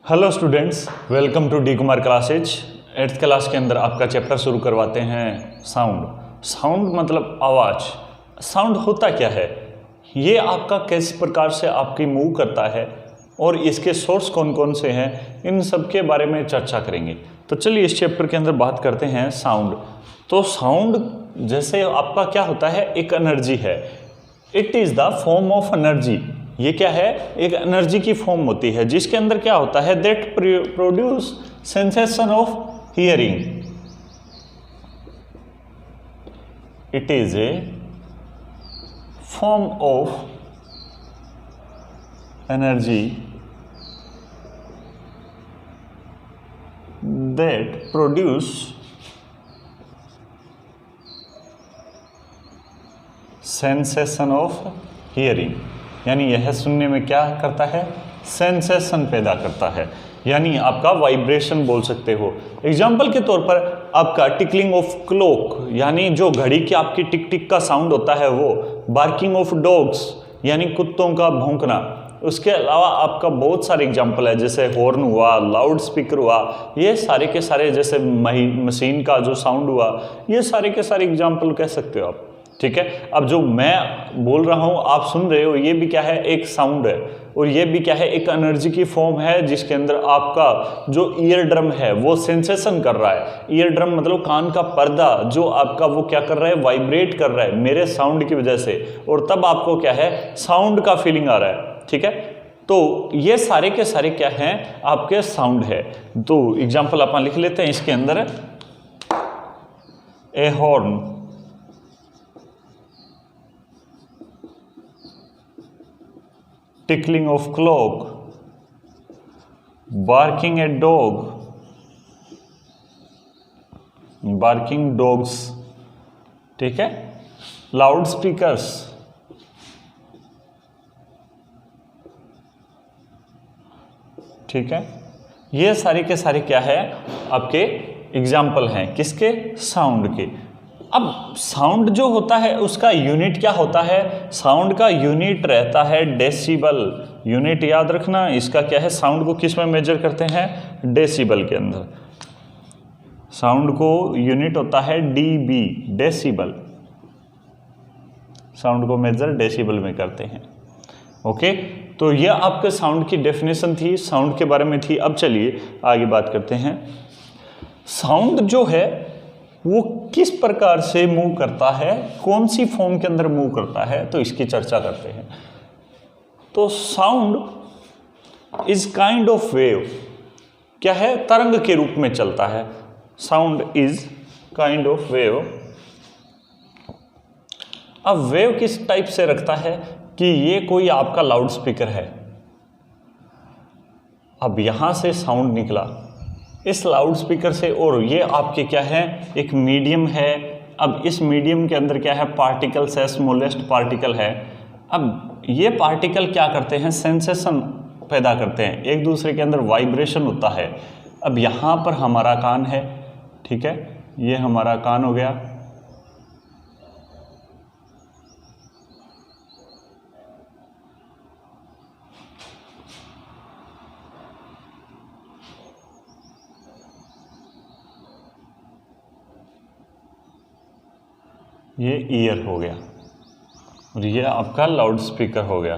Hello students, welcome to D Kumar classes. 8th class के अंदर आपका चैप्टर शुरू करवाते हैं साउंड। साउंड मतलब आवाज़। साउंड होता क्या है, ये आपका किस प्रकार से आपकी मूव करता है और इसके सोर्स कौन कौन से हैं, इन सब के बारे में चर्चा करेंगे। तो चलिए इस चैप्टर के अंदर बात करते हैं साउंड। तो साउंड जैसे आपका क्या होता है, एक एनर्जी है। It is the form of energy. ये क्या है, एक एनर्जी की फॉर्म होती है जिसके अंदर क्या होता है, that produce sensation of hearing. It is A form of energy that produce sensation of hearing. यानी यह सुनने में क्या करता है, सेंसेशन पैदा करता है, यानी आपका वाइब्रेशन बोल सकते हो। एग्जाम्पल के तौर पर आपका टिकलिंग ऑफ क्लॉक, यानी जो घड़ी की आपकी टिक टिक का साउंड होता है वो, बार्किंग ऑफ डॉग्स यानी कुत्तों का भौंकना। उसके अलावा आपका बहुत सारे एग्जाम्पल है, जैसे हॉर्न हुआ, लाउड स्पीकर हुआ, ये सारे के सारे, जैसे मशीन का जो साउंड हुआ, ये सारे के सारे एग्जाम्पल कह सकते हो आप। ठीक है, अब जो मैं बोल रहा हूँ आप सुन रहे हो, ये भी क्या है, एक साउंड है, और ये भी क्या है, एक एनर्जी की फॉर्म है जिसके अंदर आपका जो ईयर ड्रम है वो सेंसेशन कर रहा है। ईयर ड्रम मतलब कान का पर्दा, जो आपका वो क्या कर रहा है, वाइब्रेट कर रहा है मेरे साउंड की वजह से, और तब आपको क्या है, साउंड का फीलिंग आ रहा है। ठीक है, तो ये सारे के सारे क्या हैं, आपके साउंड है। तो एग्जाम्पल अपन लिख लेते हैं इसके अंदर। ए horn, tickling of clock, barking at dog, barking dogs, ठीक है, लाउड स्पीकर्स, ठीक है, ये सारे के सारे क्या है, आपके एग्जाम्पल हैं किसके, साउंड के। अब साउंड जो होता है उसका यूनिट क्या होता है, साउंड का यूनिट रहता है डेसिबल। यूनिट याद रखना, इसका क्या है, साउंड को किस में मेजर करते हैं, डेसिबल के अंदर। साउंड को यूनिट होता है डीबी, डेसिबल। साउंड को मेजर डेसिबल में करते हैं। ओके, तो ये आपके साउंड की डेफिनेशन थी, साउंड के बारे में थी। अब चलिए आगे बात करते हैं। साउंड जो है वो किस प्रकार से मूव करता है, कौन सी फॉर्म के अंदर मूव करता है, तो इसकी चर्चा करते हैं। तो sound is kind of wave, क्या है, तरंग के रूप में चलता है। Sound is kind of wave. अब वेव किस टाइप से रखता है कि ये कोई आपका लाउड स्पीकर है। अब यहां से साउंड निकला इस लाउड स्पीकर से, और ये आपके क्या है, एक मीडियम है। अब इस मीडियम के अंदर क्या है, पार्टिकल्स है, स्मॉलेस्ट पार्टिकल है। अब ये पार्टिकल क्या करते हैं, सेंसेशन पैदा करते हैं, एक दूसरे के अंदर वाइब्रेशन होता है। अब यहाँ पर हमारा कान है, ठीक है, ये हमारा कान हो गया। ये ईयर हो गया और ये आपका लाउड स्पीकर हो गया।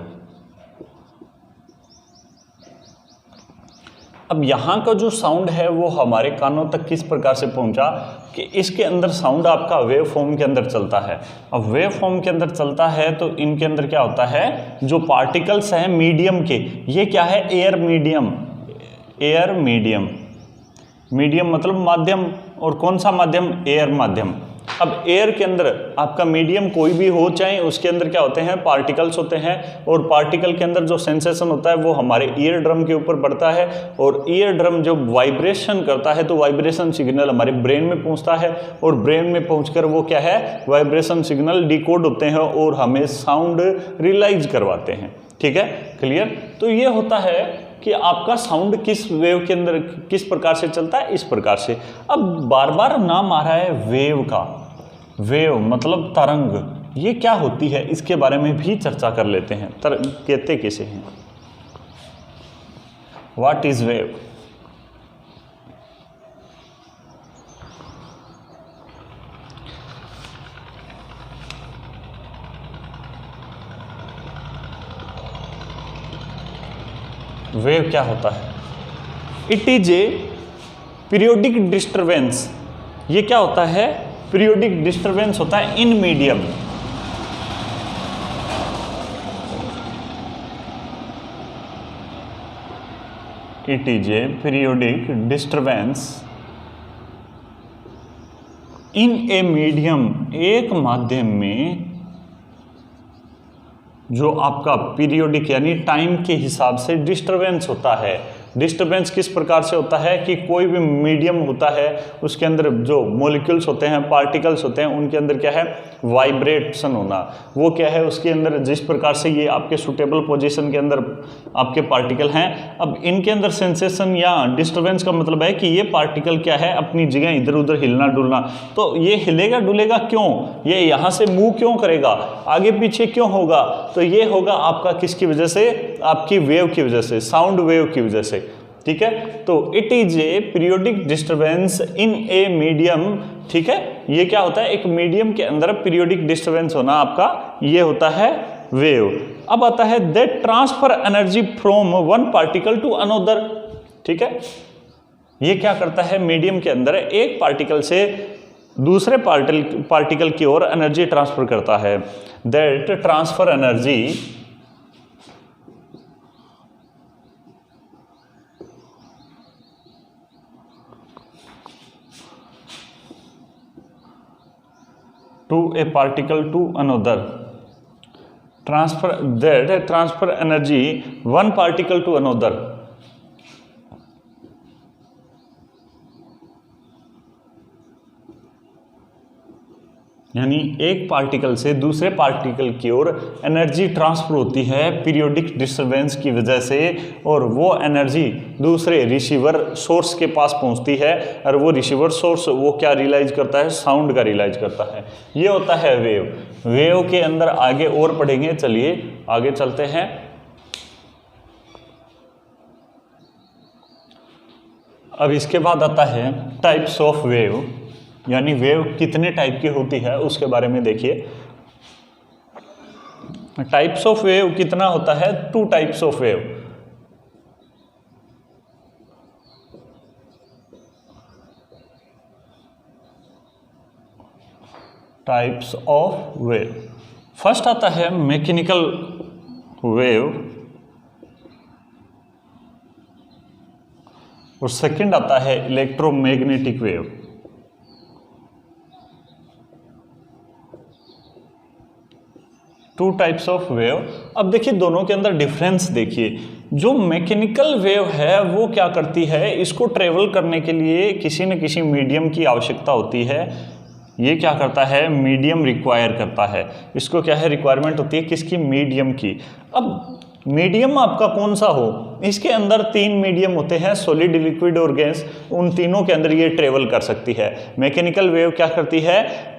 अब यहाँ का जो साउंड है वो हमारे कानों तक किस प्रकार से पहुँचा कि इसके अंदर साउंड आपका वेव फॉर्म के अंदर चलता है। अब वेव फॉर्म के अंदर चलता है तो इनके अंदर क्या होता है, जो पार्टिकल्स हैं मीडियम के, ये क्या है, air medium. Air medium, medium मतलब माध्यम, और कौन सा माध्यम, एयर माध्यम। अब एयर के अंदर आपका मीडियम कोई भी हो, चाहे उसके अंदर क्या होते हैं, पार्टिकल्स होते हैं, और पार्टिकल के अंदर जो सेंसेशन होता है वो हमारे ईयर ड्रम के ऊपर पड़ता है, और ईयर ड्रम जब वाइब्रेशन करता है तो वाइब्रेशन सिग्नल हमारे ब्रेन में पहुंचता है, और ब्रेन में पहुंचकर वो क्या है, वाइब्रेशन सिग्नल डिकोड होते हैं और हमें साउंड रियलाइज करवाते हैं। ठीक है, क्लियर। तो ये होता है कि आपका साउंड किस वेव के अंदर किस प्रकार से चलता है, इस प्रकार से। अब बार बार नाम आ रहा है वेव का, वेव मतलब तरंग, ये क्या होती है इसके बारे में भी चर्चा कर लेते हैं। कहते कैसे हैं, व्हाट इज वेव? वेव क्या होता है? It is A periodic disturbance. ये क्या होता है? पीरियोडिक डिस्टरबेंस होता है in medium. It is A periodic disturbance in a medium, एक माध्यम में जो आपका पीरियोडिक यानी टाइम के हिसाब से डिस्टरबेंस होता है। डिस्टरबेंस किस प्रकार से होता है कि कोई भी मीडियम होता है उसके अंदर जो मॉलिक्यूल्स होते हैं, पार्टिकल्स होते हैं, उनके अंदर क्या है? वाइब्रेशन होना। वो क्या है? उसके अंदर जिस प्रकार से ये आपके सुटेबल पोजीशन के अंदर आपके पार्टिकल हैं, अब इनके अंदर सेंसेशन या डिस्टरबेंस का मतलब है कि ये पार्टिकल क्या है? अपनी जगह इधर उधर हिलना डुलना। तो ये हिलेगा डुलेगा क्यों? ये यहाँ से मूव क्यों करेगा? आगे पीछे क्यों होगा? तो ये होगा आपका किसकी वजह से? आपकी वेव की वजह से, साउंड वेव की वजह से। ठीक है, तो it is A periodic disturbance in a medium. ठीक है, ये क्या होता है? एक मीडियम के अंदर पीरियोडिक डिस्टरबेंस होना आपका ये होता है वेव। अब आता है that transfer energy from one particle to another. ठीक है, ये क्या करता है? मीडियम के अंदर एक पार्टिकल से दूसरे पार्टिकल की ओर एनर्जी ट्रांसफर करता है। That transfer energy to a particle to another, transfer energy one particle to another। यानी एक पार्टिकल से दूसरे पार्टिकल की ओर एनर्जी ट्रांसफर होती है पीरियोडिक डिस्टरबेंस की वजह से, और वो एनर्जी दूसरे रिसीवर सोर्स के पास पहुंचती है, और वो रिसीवर सोर्स वो क्या रियलाइज करता है? साउंड का रियलाइज करता है। ये होता है वेव। वेव के अंदर आगे और पढ़ेंगे, चलिए आगे चलते हैं। अब इसके बाद आता है टाइप्स ऑफ वेव, यानी वेव कितने टाइप की होती है उसके बारे में देखिए। टाइप्स ऑफ वेव कितना होता है? 2 types of wave. Types of wave, first आता है मैकेनिकल वेव, और सेकंड आता है electromagnetic wave. Two types of wave. अब देखिए दोनों के अंदर डिफरेंस देखिए। जो मैकेनिकल वेव है वो क्या करती है? इसको ट्रेवल करने के लिए किसी न किसी मीडियम की आवश्यकता होती है। ये क्या करता है? मीडियम रिक्वायर करता है। इसको क्या है? रिक्वायरमेंट होती है किसकी? मीडियम की। अब मीडियम आपका कौन सा हो? इसके अंदर 3 मीडियम होते हैं, सॉलिड, लिक्विड और गैस। उन तीनों के अंदर ये ट्रेवल कर सकती है। मैकेनिकल वेव क्या करती है?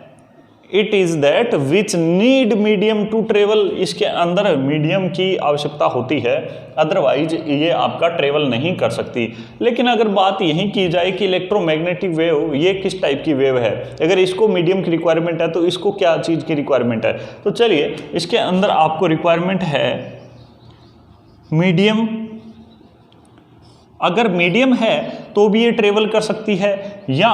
It is that which need medium to travel. इसके अंदर मीडियम की आवश्यकता होती है, अदरवाइज ये आपका ट्रेवल नहीं कर सकती। लेकिन अगर बात यही की जाए कि इलेक्ट्रोमैग्नेटिक वेव ये किस टाइप की वेव है, अगर इसको मीडियम की रिक्वायरमेंट है तो इसको क्या चीज़ की रिक्वायरमेंट है? तो चलिए इसके अंदर आपको रिक्वायरमेंट है मीडियम। अगर मीडियम है तो भी ये ट्रेवल कर सकती है, या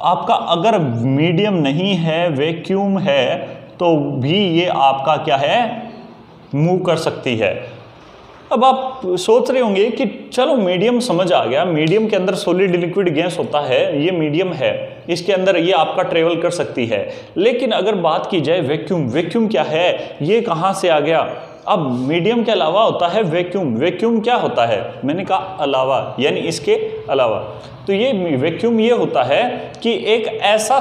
आपका अगर मीडियम नहीं है, वैक्यूम है, तो भी ये आपका क्या है? मूव कर सकती है। अब आप सोच रहे होंगे कि चलो मीडियम समझ आ गया, मीडियम के अंदर सॉलिड, लिक्विड, गैस होता है, ये मीडियम है, इसके अंदर ये आपका ट्रेवल कर सकती है। लेकिन अगर बात की जाए वैक्यूम, वैक्यूम क्या है? ये कहाँ से आ गया? अब मीडियम के अलावा होता है वैक्यूम। वैक्यूम क्या होता है? मैंने कहा अलावा, यानी इसके अलावा। तो ये वैक्यूम ये होता है कि एक ऐसा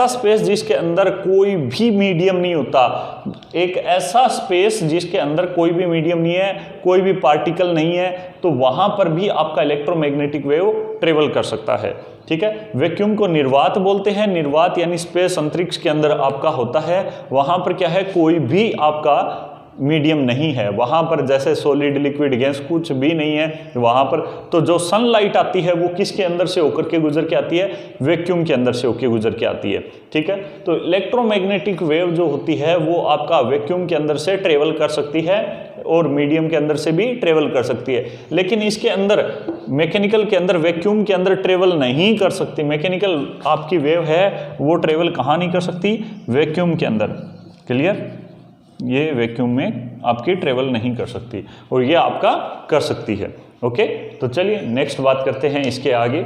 स्पेस जिसके अंदर कोई भी मीडियम नहीं होता, एक ऐसा स्पेस जिसके अंदर कोई भी मीडियम नहीं है, कोई भी पार्टिकल नहीं है, तो वहां पर भी आपका इलेक्ट्रोमैग्नेटिक वेव ट्रेवल कर सकता है। ठीक है, वैक्यूम को निर्वात बोलते हैं। निर्वात यानी स्पेस, अंतरिक्ष के अंदर आपका होता है, वहां पर क्या है? कोई भी आपका मीडियम नहीं है, वहाँ पर जैसे सॉलिड लिक्विड गैस कुछ भी नहीं है वहाँ पर, तो जो सनलाइट आती है वो किसके अंदर से होकर के गुजर के आती है, वैक्यूम के अंदर से होकर गुजर के आती है। ठीक है, तो इलेक्ट्रोमैग्नेटिक वेव जो होती है वो आपका वैक्यूम के अंदर से ट्रेवल कर सकती है और मीडियम के अंदर से भी ट्रेवल कर सकती है, लेकिन इसके अंदर मैकेनिकल के अंदर वैक्यूम के अंदर ट्रेवल नहीं कर सकती। मैकेनिकल आपकी वेव है वो ट्रेवल कहाँ नहीं कर सकती, वैक्यूम के अंदर। क्लियर, ये वैक्यूम में आपकी ट्रेवल नहीं कर सकती और ये आपका कर सकती है। ओके, तो चलिए नेक्स्ट बात करते हैं इसके आगे।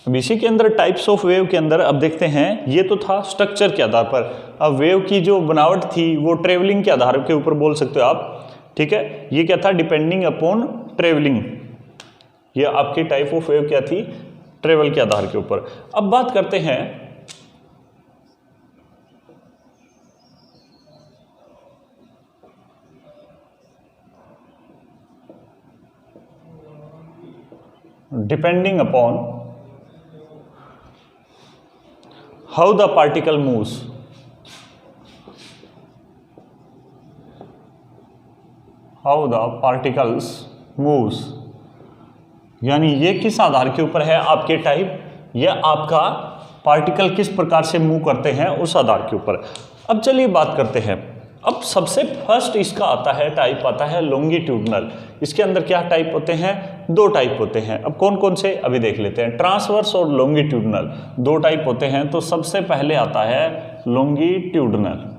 अब इसी के अंदर टाइप्स ऑफ वेव के अंदर अब देखते हैं, ये तो था स्ट्रक्चर के आधार पर, अब वेव की जो बनावट थी वो ट्रेवलिंग के आधार के ऊपर बोल सकते हो आप। ठीक है, ये क्या था, डिपेंडिंग अपॉन ट्रेवलिंग, ये आपकी टाइप ऑफ वेव क्या थी, ट्रेवल के आधार के ऊपर। अब बात करते हैं depending upon how the particle moves. How the particles moves, यानी ये किस आधार के ऊपर है, आपके टाइप या आपका पार्टिकल किस प्रकार से मूव करते हैं उस आधार के ऊपर। अब चलिए बात करते हैं। अब सबसे फर्स्ट इसका आता है टाइप, आता है लॉन्गिट्यूडनल। इसके अंदर क्या टाइप होते हैं, दो टाइप होते हैं। अब कौन कौन से अभी देख लेते हैं, ट्रांसवर्स और लॉन्गिट्यूडनल, दो टाइप होते हैं। तो सबसे पहले आता है लॉन्गिट्यूडनल।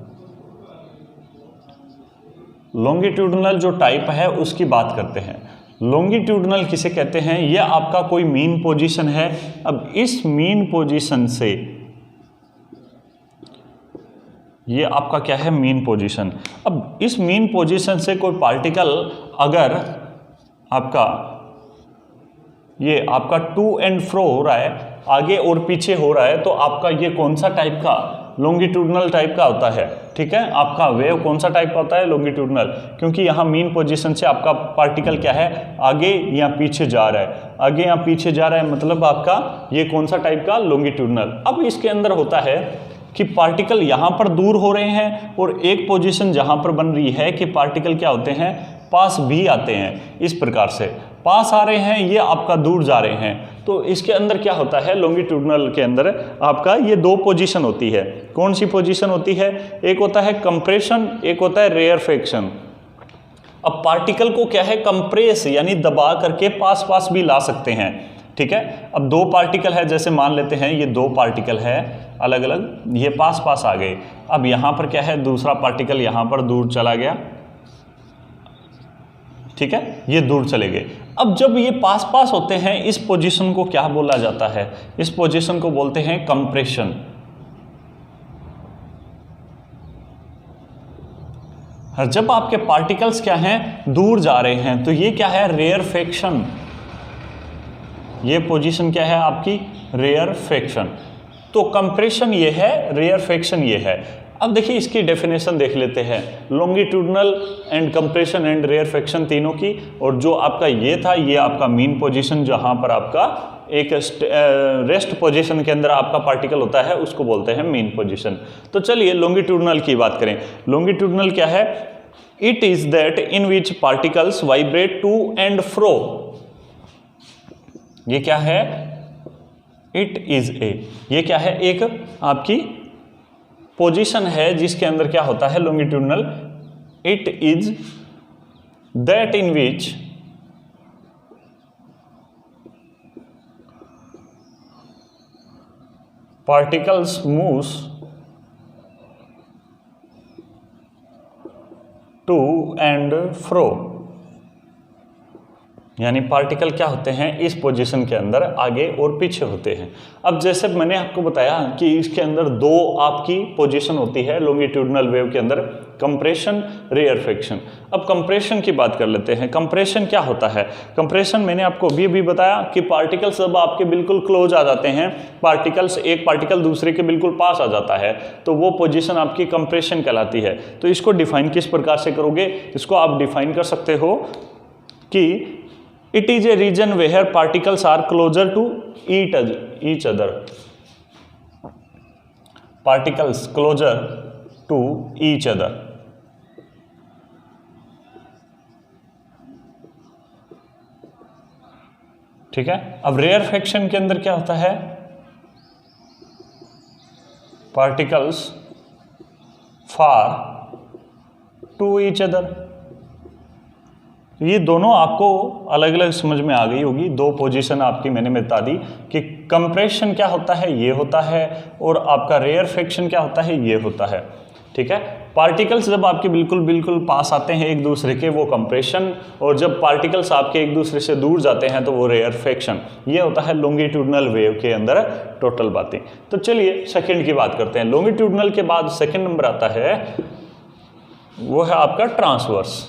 लॉन्गिट्यूडनल जो टाइप है उसकी बात करते हैं। लॉन्गिट्यूडनल किसे कहते हैं, यह आपका कोई मीन पोजीशन है। अब इस मीन पोजीशन से, ये आपका क्या है, मीन पोजीशन। अब इस मीन पोजीशन से कोई पार्टिकल अगर आपका ये आपका टू एंड फ्रो हो रहा है, आगे और पीछे हो रहा है, तो आपका ये कौन सा टाइप का, लॉन्गिट्यूडनल टाइप का होता है। ठीक है, आपका वेव कौन सा टाइप का होता है, लॉन्गिट्यूडनल, क्योंकि यहाँ मीन पोजीशन से आपका पार्टिकल क्या है, आगे या पीछे जा रहा है, आगे या पीछे जा रहा है, मतलब आपका ये कौन सा टाइप का, लॉन्गिट्यूडनल। अब इसके अंदर होता है कि पार्टिकल यहाँ पर दूर हो रहे हैं और एक पोजीशन जहाँ पर बन रही है कि पार्टिकल क्या होते हैं, पास भी आते हैं। इस प्रकार से पास आ रहे हैं, ये आपका दूर जा रहे हैं। तो इसके अंदर क्या होता है, लॉन्गिट्यूडनल के अंदर आपका ये दो पोजीशन होती है। कौन सी पोजीशन होती है, एक होता है कंप्रेशन, एक होता है रेयरफेक्शन। अब पार्टिकल को क्या है, कंप्रेस यानी दबा करके पास पास भी ला सकते हैं। ठीक है, अब दो पार्टिकल है, जैसे मान लेते हैं ये दो पार्टिकल है अलग अलग, ये पास पास आ गए। अब यहाँ पर क्या है, दूसरा पार्टिकल यहाँ पर दूर चला गया। ठीक है, ये दूर चले गए। अब जब ये पास पास होते हैं, इस पोजीशन को क्या बोला जाता है, इस पोजीशन को बोलते हैं कंप्रेशन। जब आपके पार्टिकल्स क्या हैं, दूर जा रहे हैं, तो ये क्या है, रेयरफेक्शन। ये पोजीशन क्या है आपकी, रेयरफेक्शन। तो कंप्रेशन ये है, रेयरफेक्शन ये है। अब देखिए इसकी डेफिनेशन देख लेते हैं, longitudinal and compression and rarefaction तीनों की। और जो आपका ये था, ये आपका मीन पोजीशन, जहां पर आपका एक रेस्ट पोजीशन के अंदर आपका पार्टिकल होता है, उसको बोलते हैं मीन पोजीशन। तो चलिए लॉन्गिट्यूडनल की बात करें। लॉन्गिट्यूडनल क्या है, it is that in which particles vibrate to and fro. ये क्या है, इट इज ए, ये क्या है, एक आपकी पोजीशन है जिसके अंदर क्या होता है, longitudinal. It is that in which particles moves to and fro, यानी पार्टिकल क्या होते हैं, इस पोजीशन के अंदर आगे और पीछे होते हैं। अब जैसे मैंने आपको बताया कि इसके अंदर दो आपकी पोजीशन होती है लॉन्गिट्यूडनल वेव के अंदर, कंप्रेशन, रेयरफेक्शन। अब कंप्रेशन की बात कर लेते हैं। कंप्रेशन क्या होता है, कंप्रेशन मैंने आपको अभी बताया कि पार्टिकल्स जब आपके बिल्कुल क्लोज आ जाते हैं, पार्टिकल्स, एक पार्टिकल दूसरे के बिल्कुल पास आ जाता है, तो वो पोजीशन आपकी कंप्रेशन कहलाती है। तो इसको डिफाइन किस प्रकार से करोगे, इसको आप डिफाइन कर सकते हो कि it is a region where particles are closer to each other, particles closer to each other. ठीक है। अब रेयरफेक्शन के अंदर क्या होता है, particles far to each other. ये दोनों आपको अलग अलग समझ में आ गई होगी, दो पोजीशन आपकी मैंने बता दी कि कंप्रेशन क्या होता है, ये होता है, और आपका रेयरफेक्शन क्या होता है, ये होता है। ठीक है। पार्टिकल्स जब आपके बिल्कुल पास आते हैं एक दूसरे के, वो कंप्रेशन, और जब पार्टिकल्स आपके एक दूसरे से दूर जाते हैं तो वो रेयरफेक्शन। ये होता है लॉन्गिट्यूडनल वेव के अंदर टोटल बातें। तो चलिए सेकंड की बात करते हैं। लॉन्गिट्यूडनल के बाद सेकंड नंबर आता है, वो है आपका ट्रांसवर्स।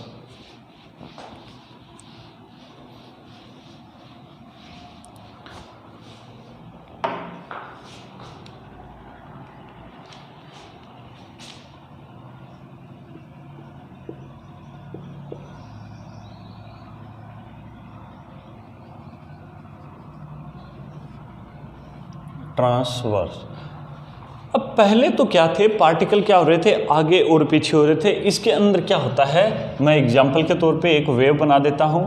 ट्रांसवर्स। अब पहले तो क्या थे, पार्टिकल क्या हो रहे थे, आगे और पीछे हो रहे थे। इसके अंदर क्या होता है, मैं एग्जांपल के तौर पे एक वेव बना देता हूं।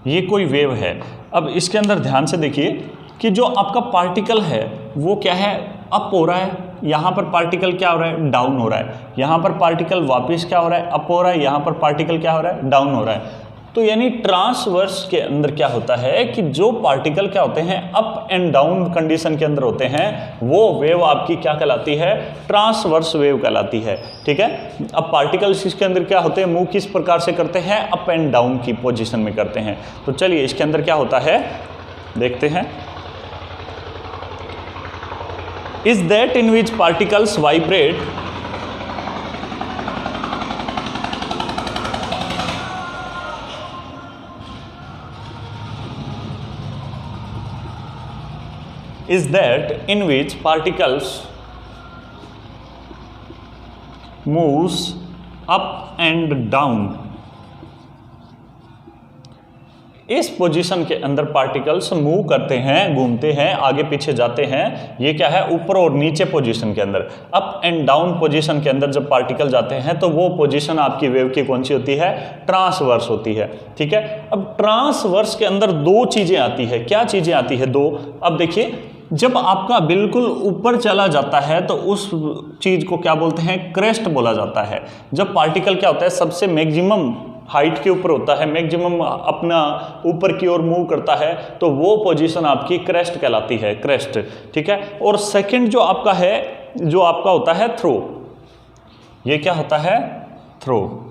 ये कोई वेव है। अब इसके अंदर ध्यान से देखिए कि जो आपका पार्टिकल है वो क्या है, अप हो रहा है। यहां पर पार्टिकल क्या हो रहा है, डाउन हो रहा है। यहां पर पार्टिकल वापस क्या हो रहा है, अप हो रहा है। यहां पर पार्टिकल क्या हो रहा है, डाउन हो रहा है। तो यानी ट्रांसवर्स के अंदर क्या होता है कि जो पार्टिकल क्या होते हैं, अप एंड डाउन कंडीशन के अंदर होते हैं, वो वेव आपकी क्या कहलाती है, ट्रांसवर्स वेव कहलाती है। ठीक है। अब पार्टिकल्स इसके अंदर क्या होते हैं, मूव किस प्रकार से करते हैं, अप एंड डाउन की पोजीशन में करते हैं। तो चलिए इसके अंदर क्या होता है देखते हैं। Is that in which particles vibrate is that in which particles moves up and down। इस पोजीशन के अंदर पार्टिकल्स मूव करते हैं, घूमते हैं, आगे पीछे जाते हैं। ये क्या है, ऊपर और नीचे पोजीशन के अंदर, अप एंड डाउन पोजीशन के अंदर जब पार्टिकल जाते हैं तो वो पोजीशन आपकी वेव की कौन सी होती है, ट्रांसवर्स होती है। ठीक है। अब ट्रांसवर्स के अंदर दो चीजें आती है। क्या चीजें आती है, दो। अब देखिए, जब आपका बिल्कुल ऊपर चला जाता है तो उस चीज को क्या बोलते हैं, क्रेस्ट बोला जाता है। जब पार्टिकल क्या होता है, सबसे मैक्सिमम हाइट के ऊपर होता है, मैक्सिमम अपना ऊपर की ओर मूव करता है, तो वो पोजीशन आपकी क्रेस्ट कहलाती है, क्रेस्ट। ठीक है। और सेकंड जो आपका है, जो आपका होता है थ्रो। ये क्या होता है, थ्रो।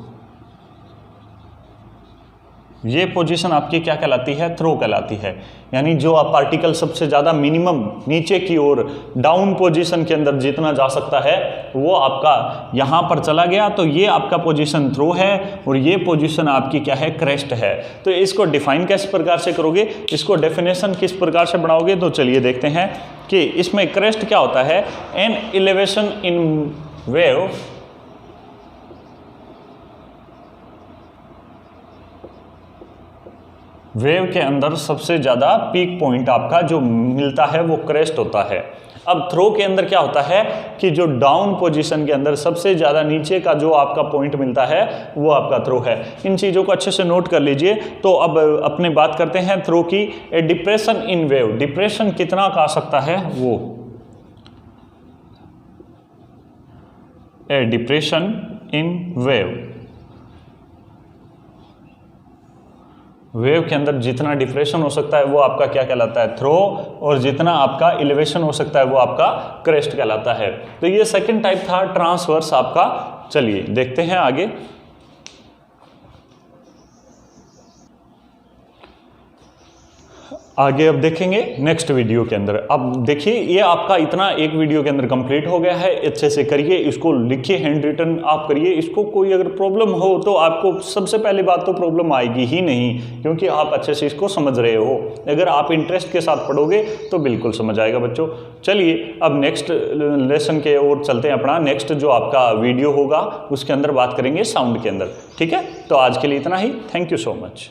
ये पोजीशन आपकी क्या कहलाती है, थ्रो कहलाती है। यानी जो आप पार्टिकल सबसे ज़्यादा मिनिमम नीचे की ओर डाउन पोजीशन के अंदर जितना जा सकता है वो आपका यहाँ पर चला गया, तो ये आपका पोजीशन थ्रो है और ये पोजीशन आपकी क्या है, क्रेस्ट है। तो इसको डिफाइन किस प्रकार से करोगे, इसको डेफिनेशन किस प्रकार से बनाओगे, तो चलिए देखते हैं कि इसमें क्रेस्ट क्या होता है। An elevation in wave wave के अंदर सबसे ज़्यादा पीक पॉइंट आपका जो मिलता है वो क्रेस्ट होता है। अब थ्रो के अंदर क्या होता है कि जो डाउन पोजीशन के अंदर सबसे ज़्यादा नीचे का जो आपका पॉइंट मिलता है वो आपका थ्रो है। इन चीज़ों को अच्छे से नोट कर लीजिए। तो अब अपने बात करते हैं थ्रो की। ए डिप्रेशन इन वेव, डिप्रेशन कितना का आ सकता है, वो ए डिप्रेशन इन वेव, वेव के अंदर जितना डिप्रेशन हो सकता है वो आपका क्या कहलाता है, थ्रो, और जितना आपका एलिवेशन हो सकता है वो आपका क्रेस्ट कहलाता है। तो ये सेकंड टाइप था ट्रांसवर्स आपका। चलिए देखते हैं आगे। आगे अब देखेंगे नेक्स्ट वीडियो के अंदर। अब देखिए ये आपका इतना एक वीडियो के अंदर कंप्लीट हो गया है। अच्छे से करिए, इसको लिखिए, हैंड रिटन आप करिए। इसको कोई अगर प्रॉब्लम हो तो आपको सबसे पहली बात तो प्रॉब्लम आएगी ही नहीं, क्योंकि आप अच्छे से इसको समझ रहे हो। अगर आप इंटरेस्ट के साथ पढ़ोगे तो बिल्कुल समझ आएगा बच्चों। चलिए अब नेक्स्ट लेसन के ओर चलते हैं। अपना नेक्स्ट जो आपका वीडियो होगा उसके अंदर बात करेंगे साउंड के अंदर। ठीक है, तो आज के लिए इतना ही। Thank you so much.